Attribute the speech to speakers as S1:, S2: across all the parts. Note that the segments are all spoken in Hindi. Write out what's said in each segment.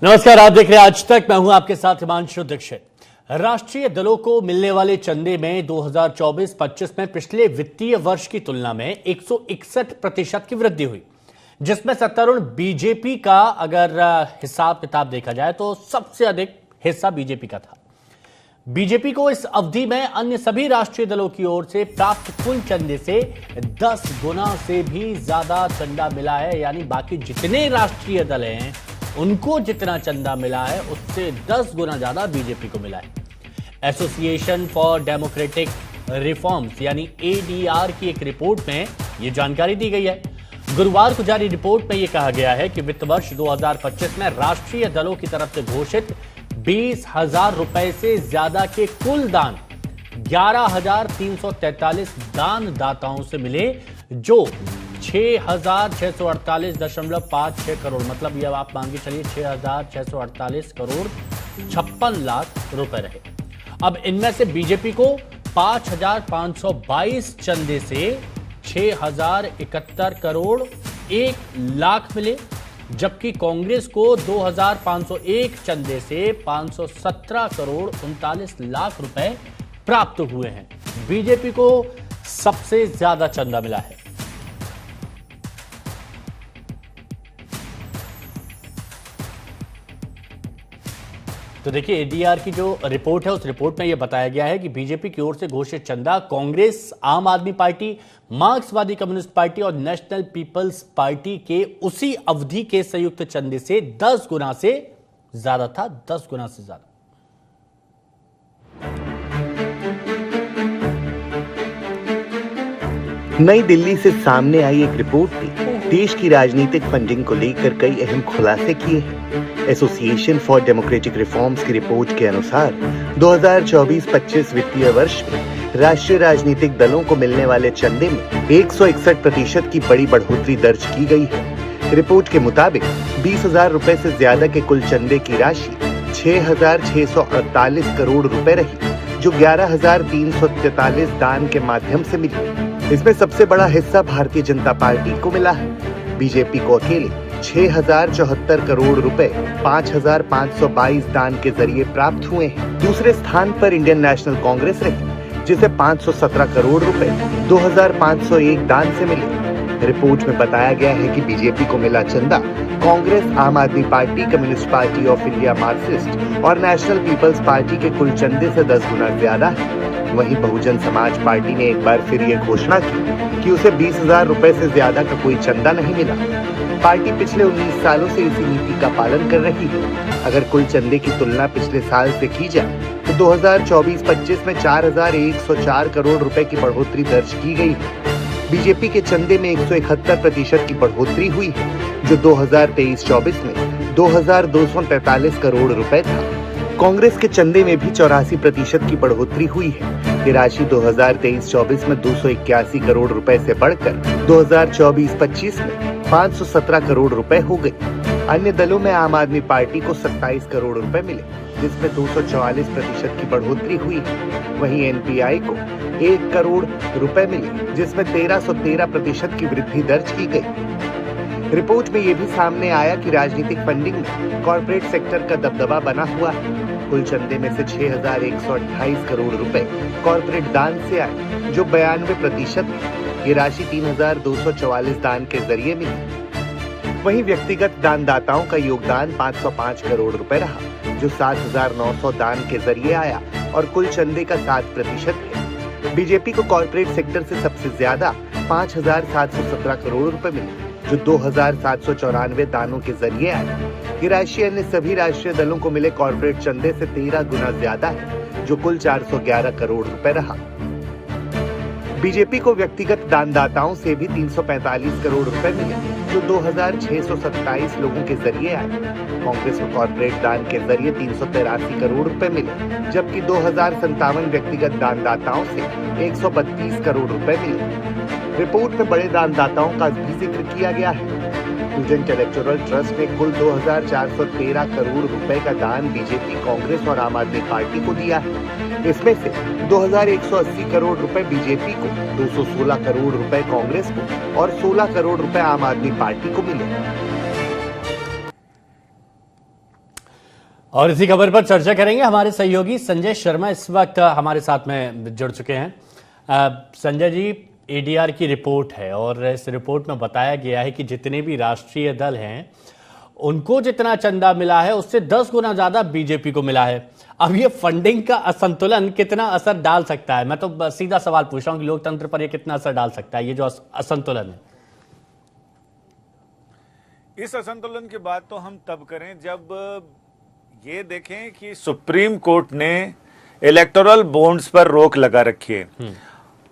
S1: नमस्कार, आप देख रहे हैं आज तक। मैं हूं आपके साथ हिमांशु दीक्षित। राष्ट्रीय दलों को मिलने वाले चंदे में 2024-25 में पिछले वित्तीय वर्ष की तुलना में 161% की वृद्धि हुई, जिसमें सत्तारूढ़ बीजेपी का अगर हिसाब किताब देखा जाए तो सबसे अधिक हिस्सा बीजेपी का था। बीजेपी को इस अवधि में अन्य सभी राष्ट्रीय दलों की ओर से प्राप्त कुल चंदे से 10 गुना से भी ज्यादा चंदा मिला है। यानी बाकी जितने राष्ट्रीय दल हैं उनको जितना चंदा मिला है उससे 10 गुना ज्यादा बीजेपी को मिला है। एसोसिएशन फॉर डेमोक्रेटिक रिफॉर्म्स यानी एडीआर की एक रिपोर्ट में यह जानकारी दी गई है। गुरुवार को जारी रिपोर्ट में यह कहा गया है कि वित्त वर्ष 2025 में राष्ट्रीय दलों की तरफ से घोषित 20,000 रुपए से ज्यादा के कुल दान 11,343 दानदाताओं से मिले, जो 6,648.56 करोड़, मतलब यह आप मान के चलिए 6,648 करोड़ 56 लाख रुपए रहे। अब इनमें से बीजेपी को 5,522 चंदे से 6,071 करोड़ 1 लाख मिले, जबकि कांग्रेस को 2,501 चंदे से 517 करोड़ 39 लाख रुपए प्राप्त हुए हैं। बीजेपी को सबसे ज्यादा चंदा मिला है। तो देखिए, एडीआर की जो रिपोर्ट है उस रिपोर्ट में यह बताया गया है कि बीजेपी की ओर से घोषित चंदा कांग्रेस, आम आदमी पार्टी, मार्क्सवादी कम्युनिस्ट पार्टी और नेशनल पीपल्स पार्टी के उसी अवधि के संयुक्त चंदे से 10 गुना से ज्यादा था। 10 गुना से ज्यादा।
S2: नई दिल्ली से सामने आई एक रिपोर्ट ने देश की राजनीतिक फंडिंग को लेकर कई अहम खुलासे किए हैं। एसोसिएशन फॉर डेमोक्रेटिक रिफॉर्म्स की रिपोर्ट के अनुसार 2024-25 वित्तीय वर्ष में राष्ट्रीय राजनीतिक दलों को मिलने वाले चंदे में 161% की बड़ी बढ़ोतरी दर्ज की गई है। रिपोर्ट के मुताबिक 20,000 रुपए से ज्यादा के कुल चंदे की राशि 6,648 करोड़ रुपए रही, जो 11,343 दान के माध्यम से मिली। इसमें सबसे बड़ा हिस्सा भारतीय जनता पार्टी को मिला है। बीजेपी को अकेले 6,074 करोड़ रुपए 5,522 दान के जरिए प्राप्त हुए हैं। दूसरे स्थान पर इंडियन नेशनल कांग्रेस रही, जिसे 517 करोड़ रुपए 2,501 दान से मिले। रिपोर्ट में बताया गया है कि बीजेपी को मिला चंदा कांग्रेस, आम आदमी party, communist party of India, Marxist और नेशनल पीपल्स पार्टी के कुल चंदे से 10 गुना ज्यादा है। वहीं बहुजन समाज पार्टी ने एक बार फिर ये घोषणा की कि उसे 20,000 रुपए से ज्यादा का कोई चंदा नहीं मिला। पार्टी पिछले 19 सालों से इसी नीति का पालन कर रही है। अगर कुल चंदे की तुलना पिछले साल से की जाए तो 2024-25 में 4,104 करोड़ रुपए की बढ़ोतरी दर्ज की गई है। बीजेपी के चंदे में 171% की बढ़ोतरी हुई है, जो 2023-24 में 2,243 करोड़ रुपए था। कांग्रेस के चंदे में भी 84% की बढ़ोतरी हुई है। ये राशि 2023-24 में 281 करोड़ रुपए से बढ़कर 2024-25 में 517 करोड़ रुपए हो गई। अन्य दलों में आम आदमी पार्टी को 27 करोड़ रुपए मिले, जिसमें 244% की बढ़ोतरी हुई है। वहीं एनपीआई को 1 करोड़ रुपए मिले, जिसमें 1313% की वृद्धि दर्ज की गई। रिपोर्ट में यह भी सामने आया कि राजनीतिक फंडिंग में कॉर्पोरेट सेक्टर का दबदबा बना हुआ है। कुल चंदे में से 6,128 करोड़ रुपए कॉर्पोरेट दान से आए, जो 92% है। ये राशि 3,244 दान के जरिए मिली। वहीं व्यक्तिगत दानदाताओं का योगदान 505 करोड़ रुपए रहा, जो 7,900 दान के जरिए आया और कुल चंदे का 7% है। बीजेपी को कॉर्पोरेट सेक्टर से सबसे ज्यादा 5,717 करोड़ रुपए मिले, जो 2,794 दानों के जरिए आए। ये राशि अन्य सभी राष्ट्रीय दलों को मिले कॉर्पोरेट चंदे से 13 गुना ज्यादा है, जो कुल 411 करोड़ रुपए रहा। बीजेपी को व्यक्तिगत दानदाताओं से भी 345 करोड़ रुपए मिले, जो 2,627 लोगों के जरिए आए। कांग्रेस को कॉर्पोरेट दान के जरिए 383 करोड़ रुपए मिले, जबकि 2,057 व्यक्तिगत दानदाताओं से 132 करोड़ रुपए मिले। रिपोर्ट में बड़े दानदाताओं का भी जिक्र किया गया है। स्टूडेंट इलेक्टोरल ट्रस्ट ने कुल 2,413 करोड़ रुपए का दान बीजेपी, कांग्रेस और आम आदमी पार्टी को दिया है। इसमें से 2,180 करोड़ रुपए बीजेपी को, 216 करोड़ रुपए कांग्रेस को और 16 करोड़ रुपए आम आदमी पार्टी को मिले।
S1: और इसी खबर पर चर्चा करेंगे। हमारे सहयोगी संजय शर्मा इस वक्त हमारे साथ में जुड़ चुके हैं। संजय जी, एडीआर की रिपोर्ट है और इस रिपोर्ट में बताया गया है कि जितने भी राष्ट्रीय दल हैं उनको जितना चंदा मिला है उससे 10 गुना ज्यादा बीजेपी को मिला है। अब ये फंडिंग का असंतुलन कितना असर डाल सकता है? मैं तो सीधा सवाल पूछ रहा हूं कि लोकतंत्र पर ये कितना असर डाल सकता है, ये जो असंतुलन है?
S3: इस असंतुलन की बात तो हम तब करें जब ये देखें कि सुप्रीम कोर्ट ने इलेक्टोरल बॉन्ड्स पर रोक लगा रखी है,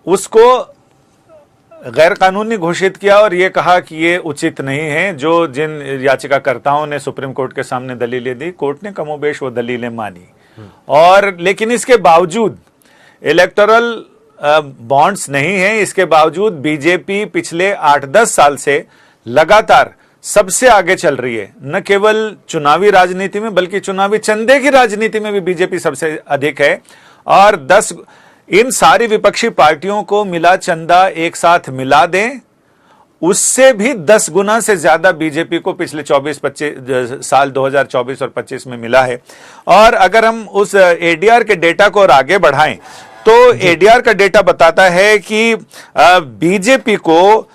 S3: उसको गैर कानूनी घोषित किया और ये कहा कि ये उचित नहीं है। जो जिन याचिकाकर्ताओं ने सुप्रीम कोर्ट के सामने दलीलें दी, कोर्ट ने कमोबेश वो दलीलें मानी। और लेकिन इसके बावजूद इलेक्टोरल बॉन्ड्स नहीं है, इसके बावजूद बीजेपी पिछले 8-10 साल से लगातार सबसे आगे चल रही है। न केवल चुनावी राजनीति में बल्कि चुनावी चंदे की राजनीति में भी बीजेपी सबसे अधिक है। और इन सारी विपक्षी पार्टियों को मिला चंदा एक साथ मिला दें, उससे भी 10 गुना से ज्यादा बीजेपी को पिछले 24-25 साल 2024 और 25 में मिला है। और अगर हम उस एडीआर के डेटा को और आगे बढ़ाएं तो एडीआर का डेटा बताता है कि बीजेपी को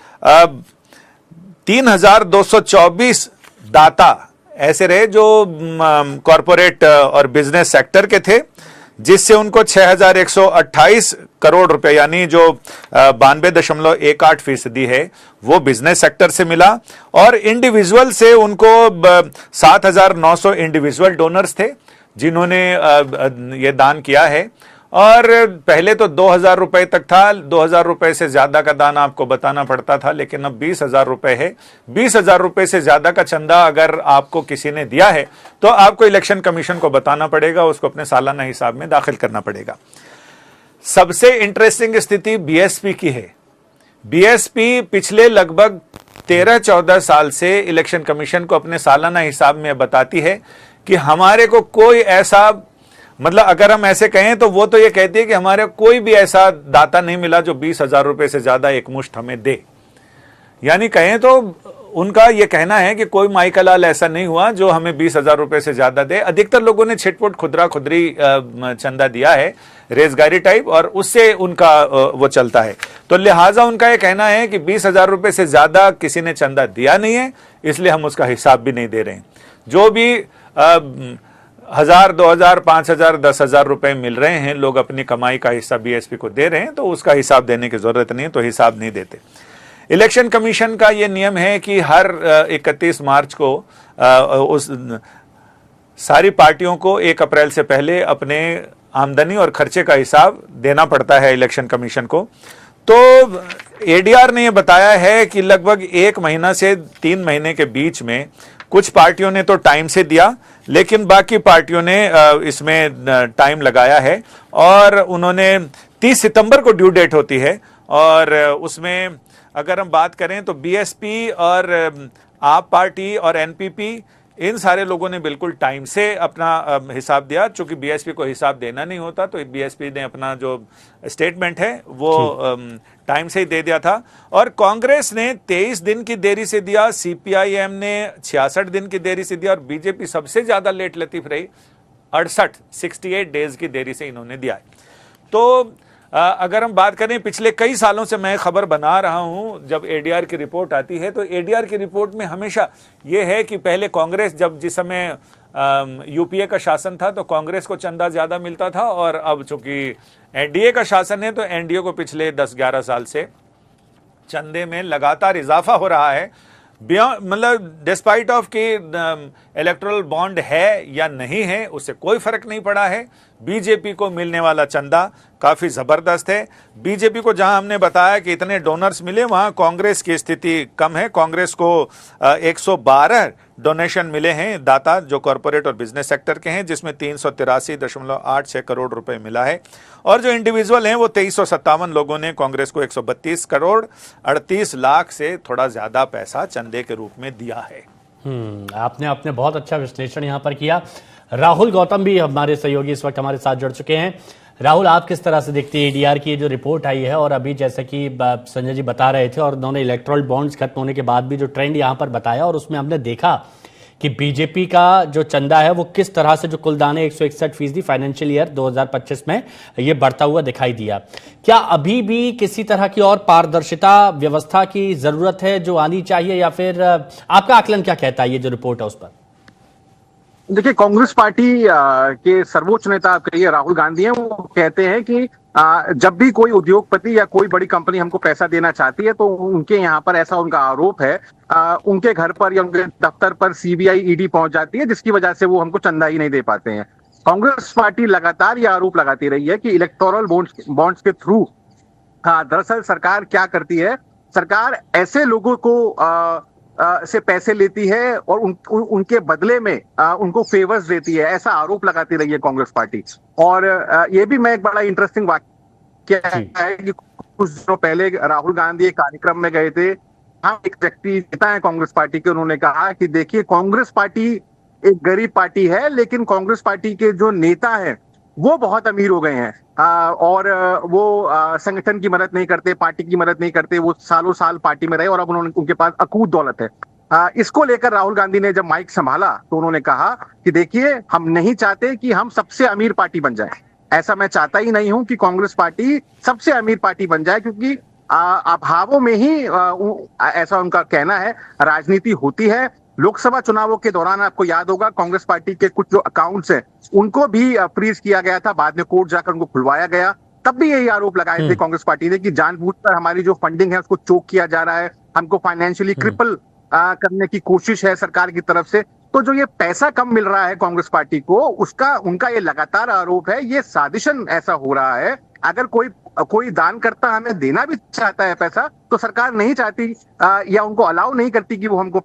S3: 3224 दाता ऐसे रहे जो कॉरपोरेट और बिजनेस सेक्टर के थे, जिससे उनको 6128 करोड़ रुपए यानी जो 92.18% है वो बिजनेस सेक्टर से मिला। और इंडिविजुअल से उनको 7900 इंडिविजुअल डोनर्स थे जिन्होंने ये दान किया है। और पहले तो 2000 रुपए तक था, 2000 रुपए से ज्यादा का दान आपको बताना पड़ता था, लेकिन अब 20,000 रुपए है। 20,000 रुपए से ज्यादा का चंदा अगर आपको किसी ने दिया है तो आपको इलेक्शन कमीशन को बताना पड़ेगा, उसको अपने सालाना हिसाब में दाखिल करना पड़ेगा। सबसे इंटरेस्टिंग स्थिति बीएसपी की है। बीएसपी पिछले लगभग 13-14 साल से इलेक्शन कमीशन को अपने सालाना हिसाब में बताती है कि हमारे को कोई ऐसा, मतलब अगर हम ऐसे कहें तो वो तो ये कहती है कि हमारे कोई भी ऐसा दाता नहीं मिला जो 20,000 रुपए से ज्यादा एक मुश्त हमें दे। यानी कहें तो उनका ये कहना है कि कोई माई का लाल ऐसा नहीं हुआ जो हमें 20,000 रुपए से ज्यादा दे। अधिकतर लोगों ने छिटपुट खुदरा खुदरी चंदा दिया है, रेजगारी टाइप, और उससे उनका वो चलता है। तो लिहाजा उनका ये कहना है कि 20,000 रुपए से ज्यादा किसी ने चंदा दिया नहीं है, इसलिए हम उसका हिसाब भी नहीं दे रहे हैं। जो भी 1000, 2000, 5000, 10,000 रुपए मिल रहे हैं, लोग अपनी कमाई का हिस्सा बीएसपी को दे रहे हैं, तो उसका हिसाब देने की जरूरत नहीं है, तो हिसाब नहीं देते। इलेक्शन कमीशन का यह नियम है कि हर 31 मार्च को उस सारी पार्टियों को 1 अप्रैल से पहले अपने आमदनी और खर्चे का हिसाब देना पड़ता है इलेक्शन कमीशन को। तो एडीआर ने यह बताया है कि लगभग 1 महीना से 3 महीने के बीच में कुछ पार्टियों ने तो टाइम से दिया, लेकिन बाकी पार्टियों ने इसमें टाइम लगाया है। और उन्होंने 30 सितंबर को ड्यू डेट होती है, और उसमें अगर हम बात करें तो बीएसपी और आप पार्टी और एनपीपी, इन सारे लोगों ने बिल्कुल टाइम से अपना हिसाब दिया। चूंकि बीएसपी को हिसाब देना नहीं होता तो बीएसपी ने अपना जो स्टेटमेंट है वो टाइम से ही दे दिया था। और कांग्रेस ने 23 दिन की देरी से दिया, सीपीआईएम ने 66 दिन की देरी से दिया, और बीजेपी सबसे ज्यादा लेट लतीफ रही, 68 डेज की देरी से इन्होंने दिया है। तो अगर हम बात करें, पिछले कई सालों से मैं खबर बना रहा हूं, जब एडीआर की रिपोर्ट आती है तो एडीआर की रिपोर्ट में हमेशा यह है कि पहले कांग्रेस, जब जिस समय यूपीए का शासन था तो कांग्रेस को चंदा ज्यादा मिलता था, और अब चूंकि एनडीए का शासन है तो एनडीए को पिछले 10-11 साल से चंदे में लगातार इजाफा हो रहा है। मतलब डिस्पाइट ऑफ कि इलेक्टोरल बॉन्ड है या नहीं है, उससे कोई फर्क नहीं पड़ा है। बीजेपी को मिलने वाला चंदा काफी जबरदस्त है। बीजेपी को जहां हमने बताया कि इतने डोनर्स मिले, वहां कांग्रेस की स्थिति कम है। कांग्रेस को 112 डोनेशन मिले हैं, दाता जो कॉर्पोरेट और बिजनेस सेक्टर के हैं, जिसमें 383.86 करोड़ रुपए मिला है। और जो इंडिविजुअल हैं वो 2357 लोगों ने कांग्रेस को 132 करोड़ 38 लाख से थोड़ा ज्यादा पैसा चंदे के रूप में दिया है।
S1: आपने बहुत अच्छा विश्लेषण यहाँ पर किया। राहुल गौतम भी हमारे सहयोगी इस वक्त हमारे साथ जुड़ चुके हैं। राहुल, आप किस तरह से देखते हैं एडीआर की जो रिपोर्ट आई है, और अभी जैसे कि संजय जी बता रहे थे, और उन्होंने इलेक्टोरल बॉन्ड्स खत्म होने के बाद भी जो ट्रेंड यहाँ पर बताया, और उसमें हमने देखा कि बीजेपी का जो चंदा है वो किस तरह से, जो कुलदान है 161% फाइनेंशियल ईयर 2025 में ये बढ़ता हुआ दिखाई दिया। क्या अभी भी किसी तरह की और पारदर्शिता व्यवस्था की जरूरत है जो आनी चाहिए, या फिर आपका आकलन क्या कहता है ये जो रिपोर्ट है उस पर?
S4: देखिए, कांग्रेस पार्टी के सर्वोच्च नेता आप कहिए राहुल गांधी हैं, वो कहते हैं कि जब भी कोई उद्योगपति या कोई बड़ी कंपनी हमको पैसा देना चाहती है तो उनके यहाँ पर, ऐसा उनका आरोप है, उनके घर पर या उनके दफ्तर पर सीबीआई ईडी पहुंच जाती है, जिसकी वजह से वो हमको चंदा ही नहीं दे पाते हैं। कांग्रेस पार्टी लगातार ये आरोप लगाती रही है कि इलेक्टोरल बॉन्ड्स के थ्रू दरअसल सरकार क्या करती है, सरकार ऐसे लोगों को से पैसे लेती है और उनके बदले में उनको फेवर्स देती है, ऐसा आरोप लगाती रही है कांग्रेस पार्टी। और ये भी मैं एक बड़ा इंटरेस्टिंग वाक्य है कि कुछ दिनों पहले राहुल गांधी एक कार्यक्रम में गए थे, हम एक व्यक्ति नेता है कांग्रेस पार्टी के, उन्होंने कहा कि देखिए, कांग्रेस पार्टी एक गरीब पार्टी है, लेकिन कांग्रेस पार्टी के जो नेता हैं वो बहुत अमीर हो गए हैं, और वो संगठन की मदद नहीं करते, पार्टी की मदद नहीं करते, वो सालों साल पार्टी में रहे और अब उनके पास अकूत दौलत है। इसको लेकर राहुल गांधी ने जब माइक संभाला तो उन्होंने कहा कि देखिए, हम नहीं चाहते कि हम सबसे अमीर पार्टी बन जाए, ऐसा मैं चाहता ही नहीं हूं कि कांग्रेस पार्टी सबसे अमीर पार्टी बन जाए, क्योंकि अभावों में ही ऐसा उनका कहना है राजनीति होती है। लोकसभा चुनावों के दौरान आपको याद होगा, कांग्रेस पार्टी के कुछ जो अकाउंट्स हैं उनको भी फ्रीज किया गया था, बाद में कोर्ट जाकर उनको खुलवाया गया। तब भी यही आरोप लगाए थे कांग्रेस पार्टी ने कि जानबूझकर हमारी जो फंडिंग है उसको चोक किया जा रहा है, हमको फाइनेंशियली क्रिपल करने की कोशिश है सरकार की तरफ से। तो जो ये पैसा कम मिल रहा है कांग्रेस पार्टी को, उसका उनका ये लगातार आरोप है, ये साजिशन ऐसा हो रहा है। अगर कोई दानकर्ता हमें देना भी चाहता है पैसा, तो सरकार नहीं चाहती या उनको अलाउ नहीं करती कि वो हमको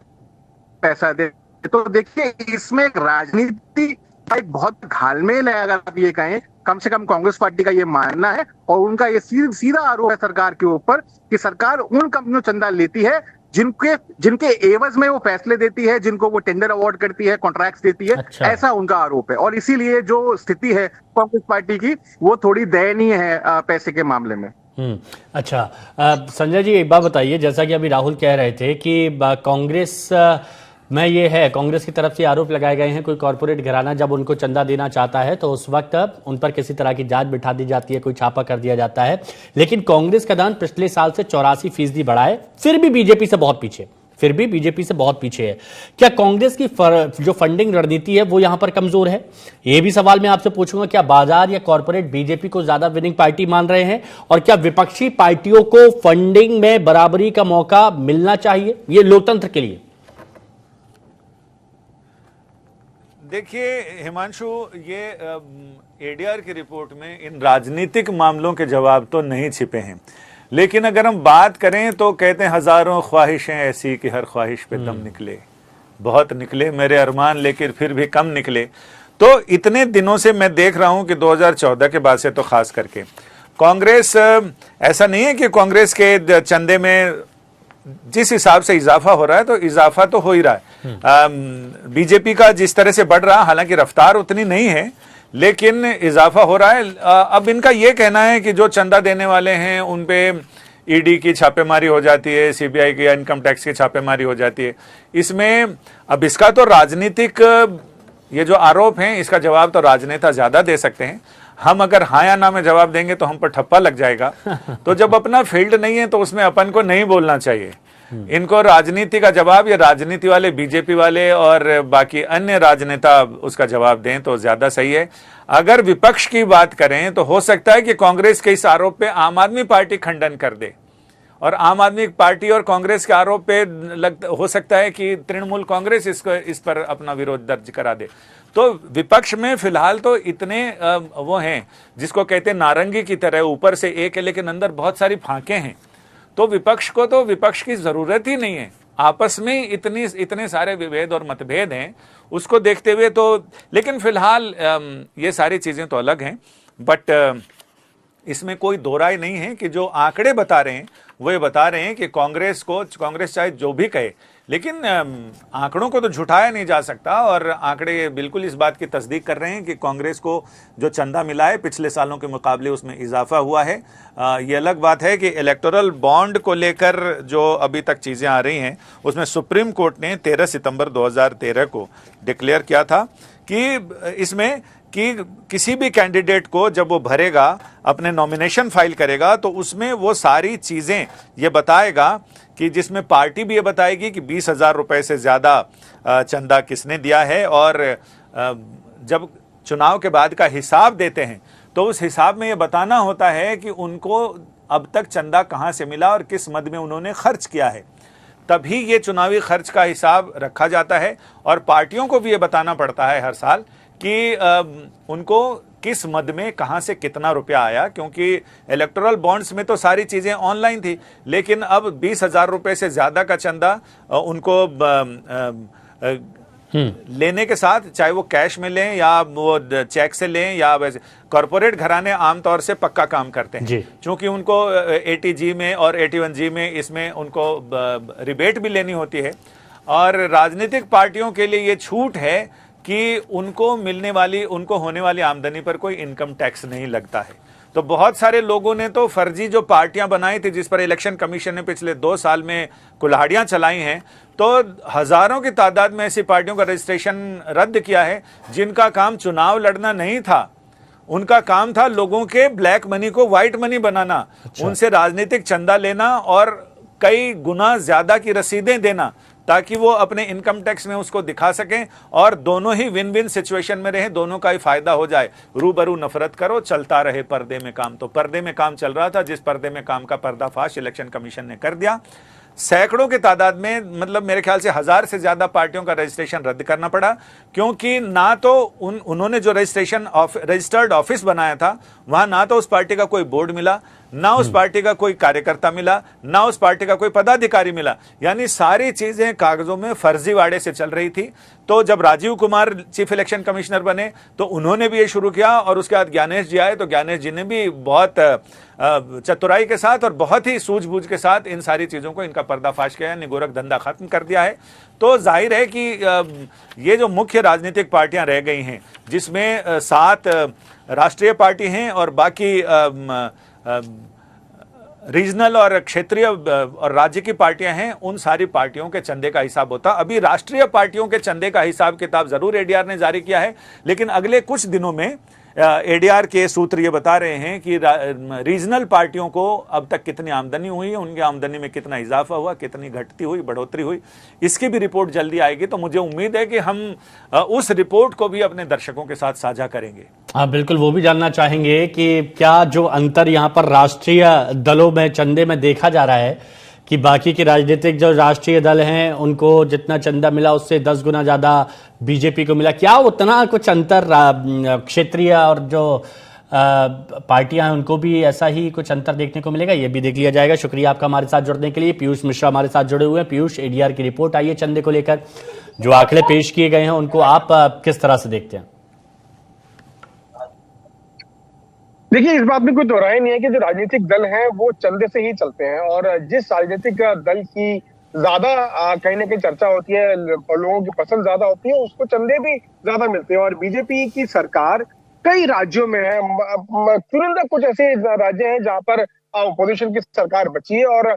S4: पैसा दे। तो देखिए, इसमें एक राजनीति का एक बहुत घालमेल है, अगर आप ये कहें। कम से कम कांग्रेस पार्टी का ये मानना है और उनका ये सीधा आरोप है सरकार के ऊपर कि सरकार उन कंपनियों चंदा लेती है जिनके एवज में वो फैसले देती है, जिनको वो टेंडर अवार्ड करती है, कॉन्ट्रैक्ट्स देती है। अच्छा। ऐसा उनका आरोप है और इसीलिए जो स्थिति है कांग्रेस पार्टी की, वो थोड़ी दयनीय है पैसे के मामले में।
S1: अच्छा, संजय जी एक बात बताइए, जैसा कि अभी राहुल कह रहे थे कि कांग्रेस में ये है, कांग्रेस की तरफ से आरोप लगाए गए हैं, कोई कॉर्पोरेट घराना जब उनको चंदा देना चाहता है तो उस वक्त उन पर किसी तरह की जांच बिठा दी जाती है, कोई छापा कर दिया जाता है। लेकिन कांग्रेस का दान पिछले साल से 84% बढ़ा है, फिर भी बीजेपी से बहुत पीछे है। क्या कांग्रेस की जो फंडिंग रणनीति है वो यहां पर कमजोर है? ये भी सवाल मैं आपसे पूछूंगा, क्या बाजार या कॉर्पोरेट बीजेपी को ज्यादा विनिंग पार्टी मान रहे हैं, और क्या विपक्षी पार्टियों को फंडिंग में बराबरी का मौका मिलना चाहिए ये लोकतंत्र के लिए?
S3: देखिए हिमांशु, ये एडीआर की रिपोर्ट में इन राजनीतिक मामलों के जवाब तो नहीं छिपे हैं, लेकिन अगर हम बात करें तो कहते हैं हजारों ख्वाहिशें ऐसी कि हर ख्वाहिश पे दम निकले, बहुत निकले मेरे अरमान लेकिन फिर भी कम निकले। तो इतने दिनों से मैं देख रहा हूं कि 2014 के बाद से तो खास करके कांग्रेस, ऐसा नहीं है कि कांग्रेस के चंदे में जिस हिसाब से इजाफा हो रहा है तो इजाफा तो हो ही रहा है। बीजेपी का जिस तरह से बढ़ रहा है, हालांकि रफ्तार उतनी नहीं है लेकिन इजाफा हो रहा है। अब इनका यह कहना है कि जो चंदा देने वाले हैं उन पे ईडी की छापेमारी हो जाती है, सीबीआई की इनकम टैक्स की छापेमारी हो जाती है। इसमें अब इसका तो राजनीतिक, ये जो आरोप हैं इसका जवाब तो राजनेता ज्यादा दे सकते हैं। हम अगर हाँ या ना में जवाब देंगे तो हम पर ठप्पा लग जाएगा। तो जब अपना फील्ड नहीं है तो उसमें अपन को नहीं बोलना चाहिए। इनको राजनीति का जवाब या राजनीति वाले, बीजेपी वाले और बाकी अन्य राजनेता उसका जवाब दें तो ज्यादा सही है। अगर विपक्ष की बात करें तो हो सकता है कि कांग्रेस के इस आरोप पे आम आदमी पार्टी खंडन कर दे, और आम आदमी पार्टी और कांग्रेस के आरोप पे हो सकता है कि तृणमूल कांग्रेस इस पर अपना विरोध दर्ज करा दे। तो विपक्ष में फिलहाल तो इतने वो हैं जिसको कहते हैं नारंगी की तरह, ऊपर से एक है लेकिन अंदर बहुत सारी फांके हैं। तो विपक्ष को तो विपक्ष की जरूरत ही नहीं है, आपस में इतने सारे विभेद और मतभेद हैं उसको देखते हुए। तो लेकिन फिलहाल ये सारी चीजें तो अलग हैं, बट इसमें कोई दो राय नहीं है कि जो आंकड़े बता रहे हैं वो ये बता रहे हैं कि कांग्रेस चाहे जो भी कहे, लेकिन आंकड़ों को तो झुठाया नहीं जा सकता। और आंकड़े बिल्कुल इस बात की तस्दीक कर रहे हैं कि कांग्रेस को जो चंदा मिला है पिछले सालों के मुकाबले उसमें इजाफा हुआ है। ये अलग बात है कि इलेक्टोरल बॉन्ड को लेकर जो अभी तक चीज़ें आ रही हैं उसमें सुप्रीम कोर्ट ने 13 सितंबर 2013 को डिक्लेयर किया था कि इसमें कि किसी भी कैंडिडेट को जब वो भरेगा, अपने नॉमिनेशन फाइल करेगा, तो उसमें वो सारी चीज़ें ये बताएगा कि जिसमें पार्टी भी ये बताएगी कि 20,000 रुपए से ज़्यादा चंदा किसने दिया है। और जब चुनाव के बाद का हिसाब देते हैं तो उस हिसाब में ये बताना होता है कि उनको अब तक चंदा कहाँ से मिला और किस मद में उन्होंने खर्च किया है, तभी ये चुनावी खर्च का हिसाब रखा जाता है। और पार्टियों को भी ये बताना पड़ता है हर साल कि उनको किस मद में कहां से कितना रुपया आया, क्योंकि इलेक्टोरल बॉन्ड्स में तो सारी चीजें ऑनलाइन थी, लेकिन अब 20,000 रुपए से ज्यादा का चंदा उनको लेने के साथ, चाहे वो कैश में लें या वो चेक से लें या वैसे, कॉर्पोरेट घराने आमतौर से पक्का काम करते हैं क्योंकि उनको 80G में और 81G में इसमें उनको रिबेट भी लेनी होती है। और राजनीतिक पार्टियों के लिए ये छूट है कि उनको होने वाली आमदनी पर कोई इनकम टैक्स नहीं लगता है। तो बहुत सारे लोगों ने तो फर्जी जो पार्टियां बनाई थी, जिस पर इलेक्शन कमीशन ने पिछले 2 साल में कुल्हाड़ियां चलाई हैं, तो हजारों की तादाद में ऐसी पार्टियों का रजिस्ट्रेशन रद्द किया है जिनका काम चुनाव लड़ना नहीं था, उनका काम था लोगों के ब्लैक मनी को व्हाइट मनी बनाना, उनसे राजनीतिक चंदा लेना और कई गुना ज्यादा की रसीदें देना ताकि वो अपने इनकम टैक्स में उसको दिखा सकें और दोनों ही विन विन सिचुएशन में रहें, दोनों का ही फायदा हो जाए। रूबरू नफरत करो, चलता रहे पर्दे में काम। तो पर्दे में काम चल रहा था, जिस पर्दे में काम का पर्दाफाश इलेक्शन कमीशन ने कर दिया। सैकड़ों की तादाद में, मतलब मेरे ख्याल से 1000 से ज्यादा पार्टियों का रजिस्ट्रेशन रद्द करना पड़ा, क्योंकि ना तो उन्होंने जो रजिस्टर्ड ऑफिस बनाया था वहां ना तो उस पार्टी का कोई बोर्ड मिला, ना उस पार्टी का कोई कार्यकर्ता मिला, ना उस पार्टी का कोई पदाधिकारी मिला, यानी सारी चीजें कागजों में फर्जीवाड़े से चल रही थी। तो जब Rajiv Kumar chief election commissioner बने तो उन्होंने भी ये शुरू किया और उसके बाद ज्ञानेश जी आए तो ज्ञानेश जी ने भी बहुत चतुराई के साथ और बहुत ही सूझबूझ के साथ इन सारी चीजों को, इनका पर्दाफाश किया है, निगोरक धंधा खत्म कर दिया है। तो जाहिर है कि ये जो मुख्य राजनीतिक पार्टियां रह गई हैं, जिसमें 7 राष्ट्रीय पार्टी हैं और बाकी रीजनल और क्षेत्रीय और राज्य की पार्टियां हैं, उन सारी पार्टियों के चंदे का हिसाब होता। अभी राष्ट्रीय पार्टियों के चंदे का हिसाब किताब जरूर एडीआर ने जारी किया है, लेकिन अगले कुछ दिनों में एडीआर के सूत्र ये बता रहे हैं कि रीजनल पार्टियों को अब तक कितनी आमदनी हुई है, उनकी आमदनी में कितना इजाफा हुआ, कितनी घटती हुई, बढ़ोतरी हुई, इसकी भी रिपोर्ट जल्दी आएगी। तो मुझे उम्मीद है कि हम उस रिपोर्ट को भी अपने दर्शकों के साथ साझा करेंगे।
S1: हाँ बिल्कुल, वो भी जानना चाहेंगे कि क्या जो अंतर यहाँ पर राष्ट्रीय दलों में चंदे में देखा जा रहा है कि बाकी के राजनीतिक जो राष्ट्रीय दल हैं उनको जितना चंदा मिला उससे 10 गुना ज्यादा बीजेपी को मिला, क्या उतना कुछ अंतर क्षेत्रीय और जो पार्टियां हैं उनको भी ऐसा ही कुछ अंतर देखने को मिलेगा? ये भी देख लिया जाएगा। शुक्रिया आपका हमारे साथ जुड़ने के लिए। पीयूष मिश्रा हमारे साथ जुड़े हुए हैं। पीयूष, एडीआर की रिपोर्ट आई है चंदे को लेकर, जो आंकड़े पेश किए गए हैं उनको आप किस तरह से देखते हैं?
S5: देखिए, इस बात में कोई दो राय नहीं है कि जो राजनीतिक दल हैं वो चंदे से ही चलते हैं और जिस राजनीतिक दल की ज्यादा कहीं ना कहीं चर्चा होती है और लोगों की पसंद ज्यादा होती है, उसको चंदे भी ज्यादा मिलते हैं। और बीजेपी की सरकार कई राज्यों में है, चुनिंदा कुछ ऐसे राज्य हैं जहां पर अपोजिशन की सरकार बची है और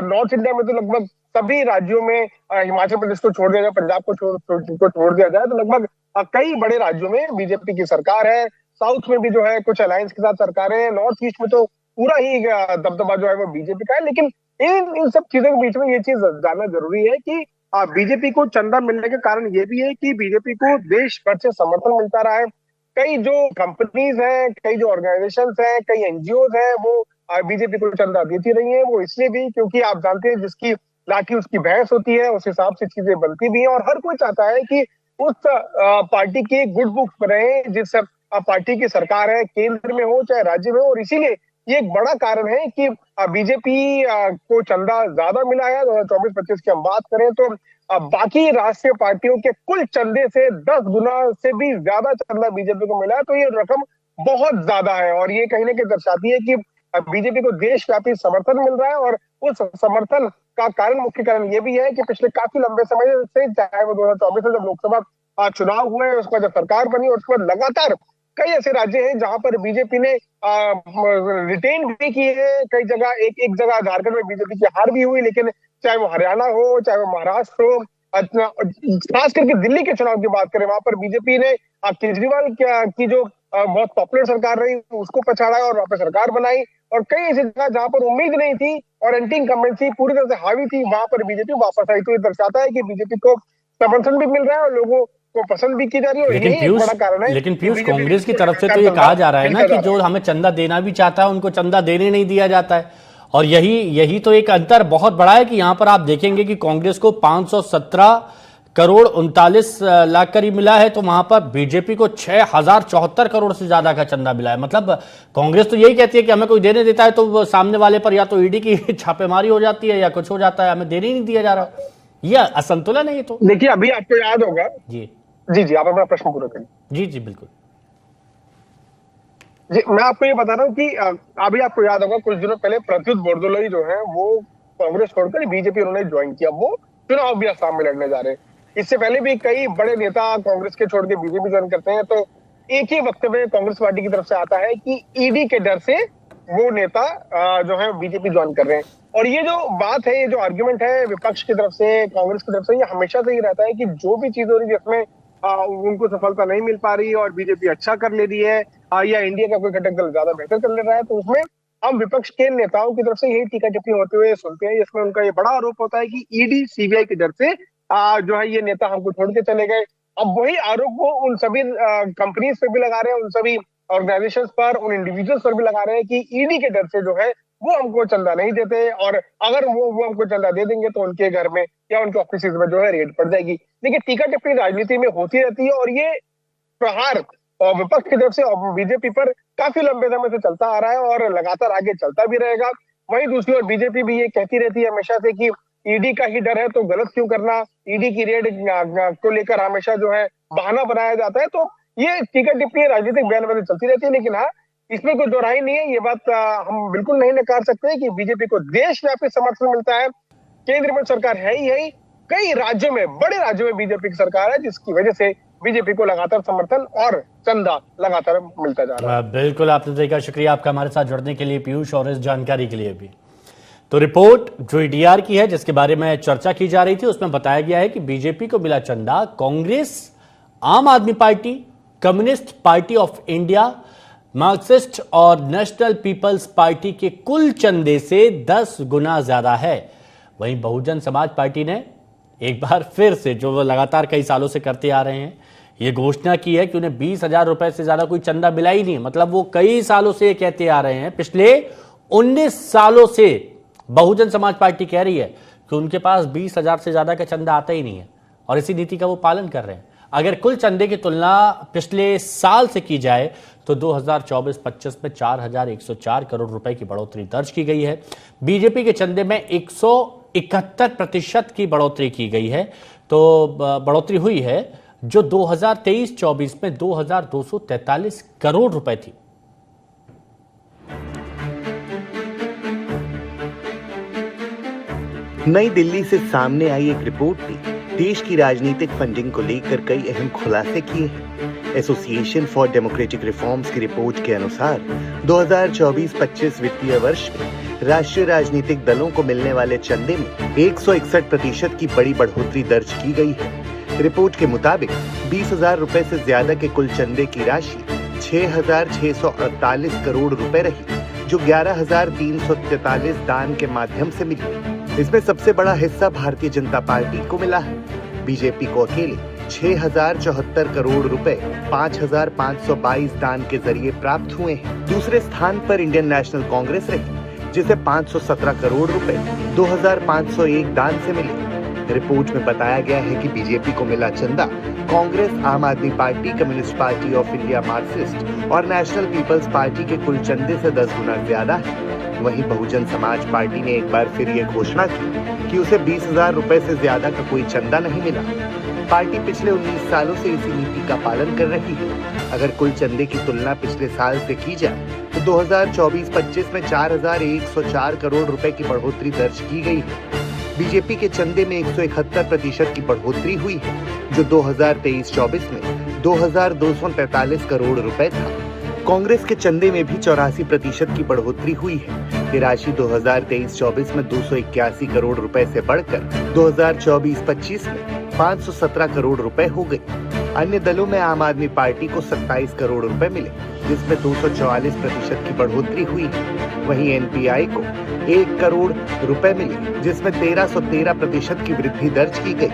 S5: नॉर्थ इंडिया में तो लगभग सभी राज्यों में, हिमाचल प्रदेश को छोड़ दिया जाए, पंजाब को छोड़ दिया जाए, तो लगभग कई बड़े राज्यों में बीजेपी की सरकार है। साउथ में भी जो है कुछ अलायंस के साथ सरकारें हैं, नॉर्थ ईस्ट में तो पूरा ही दबदबा जो है वो बीजेपी का है। लेकिन इन सब चीजों के बीच में ये चीज जानना जरूरी है कि बीजेपी को चंदा मिलने के कारण ये भी है कि बीजेपी को देश भर से समर्थन मिलता रहा है। कई जो कंपनीज हैं, कई जो ऑर्गेनाइजेशन हैं, कई एनजीओ हैं, वो बीजेपी को चंदा देती रही है। वो इसलिए भी क्योंकि आप जानते हैं जिसकी लाठी उसकी भैंस होती है, उस हिसाब से चीजें बनती भी है और हर कोई चाहता है कि उस पार्टी की गुड बुक्स रहे जिस पार्टी की सरकार है, केंद्र में हो चाहे राज्य में हो। और इसीलिए ये एक बड़ा कारण है कि बीजेपी को चंदा ज्यादा मिला है। 2024-25 की हम बात करें तो बाकी राष्ट्रीय पार्टियों के कुल चंदे से 10 गुना से भी ज्यादा चंदा बीजेपी को मिला है। तो ये रकम बहुत ज्यादा है। और ये कहीं ना कहीं दर्शाती है कि बीजेपी को देशव्यापी समर्थन मिल रहा है। और उस समर्थन का कारण, मुख्य कारण ये भी है कि पिछले काफी लंबे समय से, चाहे वो 2024 में जब लोकसभा चुनाव हुए, उसके बाद जब सरकार बनी और उसके बाद लगातार कई ऐसे राज्य हैं जहां पर बीजेपी ने रिटेन भी की है। कई जगह, एक जगह झारखंड में बीजेपी की हार भी हुई, लेकिन चाहे वो हरियाणा हो, चाहे वो महाराष्ट्र हो, खास करके दिल्ली के चुनाव की बात करें, वहां पर बीजेपी ने केजरीवाल की जो बहुत पॉपुलर सरकार रही उसको पछाड़ा और वहां पर सरकार बनाई। और कई ऐसी जगह जहां पर उम्मीद नहीं थी और एंटी इनकम्बेंसी पूरी तरह से हावी थी, वहां पर बीजेपी वापस आई। तो ये दर्शाता है कि बीजेपी को समर्थन भी मिल रहा है और लोगों को पसंद भी की जा रही है।
S1: लेकिन पीयूष कांग्रेस की तरफ से तो ये कहा जा रहा है ना कि जो हमें चंदा देना भी चाहता है उनको चंदा देने नहीं दिया जाता है। और यही तो एक अंतर बहुत बड़ा है कि यहां पर आप देखेंगे कि कांग्रेस को 517 करोड़ 39 लाख करीब मिला है, तो वहां पर बीजेपी को 6074 करोड़ से ज्यादा का चंदा मिला है। मतलब कांग्रेस तो यही कहती है कि हमें कोई देने देता है तो सामने वाले पर या तो ईडी की छापेमारी हो जाती है या कुछ हो जाता है, हमें देने ही नहीं दिया जा रहा। यह असंतुलन है। ये तो
S5: देखिए, अभी आपको याद होगा जी, आप अपना प्रश्न पूरा करिए।
S1: जी बिल्कुल
S5: जी, मैं आपको ये बता रहा हूँ कि अभी आपको याद होगा कुछ दिनों पहले प्रद्युत बोरदोलोई जो है वो कांग्रेस छोड़कर बीजेपी उन्होंने ज्वाइन किया। वो चुनाव भी आसाम में लड़ने जा रहे हैं। इससे पहले भी कई बड़े नेता कांग्रेस के छोड़ के बीजेपी ज्वाइन करते हैं। तो एक ही वक्तव्य कांग्रेस पार्टी की तरफ से आता है कि ईडी के डर से वो नेता जो है बीजेपी ज्वाइन कर रहे हैं। और ये जो बात है, ये जो आर्ग्यूमेंट है विपक्ष की तरफ से, कांग्रेस की तरफ से, ये हमेशा से ही रहता है कि जो भी चीज हो रही है जिसमें उनको सफलता नहीं मिल पा रही और बीजेपी अच्छा कर ले रही है या इंडिया का कोई घटक दल ज्यादा बेहतर कर ले रहा है, तो उसमें हम विपक्ष के नेताओं की तरफ से यही टीका टिप्पणी होते हुए सुनते हैं, जिसमें उनका ये बड़ा आरोप होता है कि ईडी सीबीआई के डर से जो है ये नेता हमको छोड़ के चले गए। अब वही आरोप वो उन सभी कंपनीज पे भी लगा रहे हैं, उन सभी ऑर्गेनाइजेशंस पर, उन इंडिविजुअल्स पर भी लगा रहे हैं कि ईडी के डर से जो है वो हमको चंदा नहीं देते, और अगर वो हमको चंदा दे देंगे तो उनके घर में या उनके ऑफिस में जो है रेड पड़ जाएगी। देखिए, टीका टिप्पणी राजनीति में होती रहती है और ये प्रहार और विपक्ष की तरफ से बीजेपी पर काफी लंबे समय से चलता आ रहा है और लगातार आगे चलता भी रहेगा। वहीं दूसरी ओर बीजेपी भी ये कहती रहती है हमेशा से कि ईडी का ही डर है तो गलत क्यों करना, ईडी की रेड को लेकर हमेशा जो है बहाना बनाया जाता है। तो ये टीका टिप्पणी राजनीतिक बयानबाजी चलती रहती है। लेकिन हाँ, इसमें कोई दोहराई नहीं है, ये बात हम बिल्कुल नहीं नकार सकते कि बीजेपी को देशव्यापी समर्थन मिलता है। केंद्र में सरकार है ही, कई राज्यों में, बड़े राज्यों में बीजेपी की सरकार है, जिसकी वजह से बीजेपी को लगातार समर्थन और चंदा लगातार मिलता जा रहा है।
S1: बिल्कुल, आपने देखा। शुक्रिया आपका हमारे साथ जुड़ने के लिए पीयूष, और इस जानकारी के लिए भी। तो रिपोर्ट जो ईडीआर की है, जिसके बारे में चर्चा की जा रही थी, उसमें बताया गया है कि बीजेपी को मिला चंदा कांग्रेस, आम आदमी party, communist party of India, Marxist और नेशनल पीपल्स पार्टी के कुल चंदे से 10 गुना ज्यादा है। वहीं बहुजन समाज पार्टी ने एक बार फिर से, जो वो लगातार कई सालों से करते आ रहे हैं, ये घोषणा की है कि उन्हें 20,000 रुपए से ज्यादा कोई चंदा मिला ही नहीं। मतलब वो कई सालों से ये कहते आ रहे हैं, पिछले 19 सालों से बहुजन समाज पार्टी कह रही है कि उनके पास 20,000 से ज्यादा का चंदा आता ही नहीं है, और इसी नीति का वो पालन कर रहे हैं। अगर कुल चंदे की तुलना पिछले साल से की जाए तो 2024-25 में 4,104 करोड़ रुपए की बढ़ोतरी दर्ज की गई है। बीजेपी के चंदे में 171% की बढ़ोतरी की गई है, तो बढ़ोतरी हुई है, जो 2023-24 में 2,243 करोड़ रुपए थी।
S2: नई दिल्ली से सामने आई एक रिपोर्ट ने देश की राजनीतिक फंडिंग को लेकर कई अहम खुलासे किए हैं। एसोसिएशन फॉर डेमोक्रेटिक रिफॉर्म्स की रिपोर्ट के अनुसार 2024-25 वित्तीय वर्ष में राष्ट्रीय राजनीतिक दलों को मिलने वाले चंदे में 161% की बड़ी बढ़ोतरी दर्ज की गई है। रिपोर्ट के मुताबिक 20,000 रुपए से ज्यादा के कुल चंदे की राशि 6,648 करोड़ रुपए रही, जो 11,343 दान के माध्यम से मिली। इसमें सबसे बड़ा हिस्सा भारतीय जनता पार्टी को मिला है। बीजेपी को अकेले 6,074 करोड़ रुपए 5,522 दान के जरिए प्राप्त हुए हैं। दूसरे स्थान पर इंडियन नेशनल कांग्रेस रही, जिसे 517 करोड़ रुपए 2,501 दान से मिले। रिपोर्ट में बताया गया है कि बीजेपी को मिला चंदा कांग्रेस, आम आदमी party, communist party of India, Marxist और नेशनल पीपल्स पार्टी के कुल चंदे से 10 गुना ज्यादा है। वहीं बहुजन समाज पार्टी ने एक बार फिर ये घोषणा की कि उसे 20,000 रुपए से ज्यादा का कोई चंदा नहीं मिला। पार्टी पिछले 19 सालों से इसी नीति का पालन कर रही है। अगर कुल चंदे की तुलना पिछले साल से की जाए तो 2024-25 में 4,104 करोड़ रुपए की बढ़ोतरी दर्ज की गई है। बीजेपी के चंदे में 171% की बढ़ोतरी हुई है, जो 2023-24 में 2,243 करोड़ रुपए था। कांग्रेस के चंदे में भी 84% की बढ़ोतरी हुई है। ये राशि 2023-24 में 281 करोड़ रुपए से बढ़कर 2024-25 में 517 करोड़ रुपए हो गई। अन्य दलों में आम आदमी पार्टी को 27 करोड़ रुपए मिले, जिसमें 244% की बढ़ोतरी हुई है। वहीं एनपीआई को 1 करोड़ रुपए मिले, जिसमें 1313% की वृद्धि दर्ज की गई।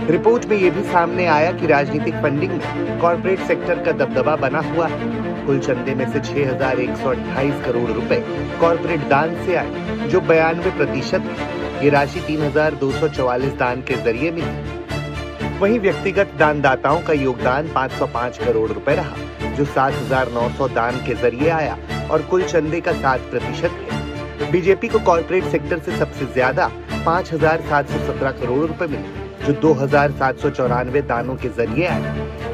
S2: रिपोर्ट में यह भी सामने आया कि राजनीतिक फंडिंग में कॉर्पोरेट सेक्टर का दबदबा बना हुआ है। कुल चंदे में से 6,128 करोड़ रुपए कॉर्पोरेट दान से आए, जो 92% है। ये राशि 3,244 दान के जरिए मिली। वहीं व्यक्तिगत दानदाताओं का योगदान 505 करोड़ रुपए रहा, जो 7,900 दान के जरिए आया और कुल चंदे का 7% है। बीजेपी को कॉर्पोरेट सेक्टर से सबसे ज्यादा 5,717 करोड़ रुपए मिले, जो 2,794 दानों के जरिए आए।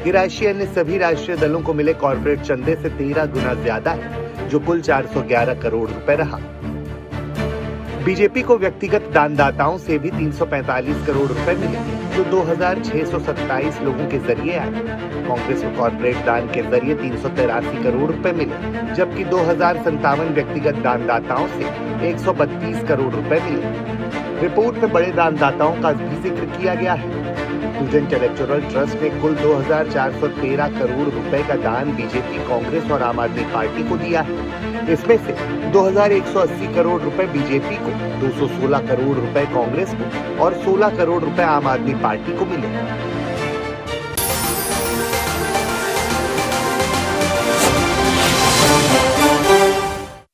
S2: ये राशि अन्य सभी राष्ट्रीय दलों को मिले कॉर्पोरेट चंदे से 13 गुना ज्यादा है, जो कुल 411 करोड़ रुपए रहा। बीजेपी को व्यक्तिगत दानदाताओं से भी 345 करोड़ रुपए मिले, जो 2,627 लोगों के जरिए आए। कांग्रेस को कॉर्पोरेट दान के जरिए 383 करोड़ रुपए मिले, जबकि 2,057 व्यक्तिगत दानदाताओं से 132 करोड़ रुपए मिले। रिपोर्ट में बड़े दानदाताओं का भी जिक्र किया गया है। स्टूडेंट इलेक्टोरल ट्रस्ट ने कुल 2,413 करोड़ रुपए का दान बीजेपी, कांग्रेस और आम आदमी पार्टी को दिया है। इसमें से 2,180 करोड़ रुपए बीजेपी को, 216 करोड़ रुपए कांग्रेस को और 16 करोड़ रुपए आम आदमी पार्टी को मिले।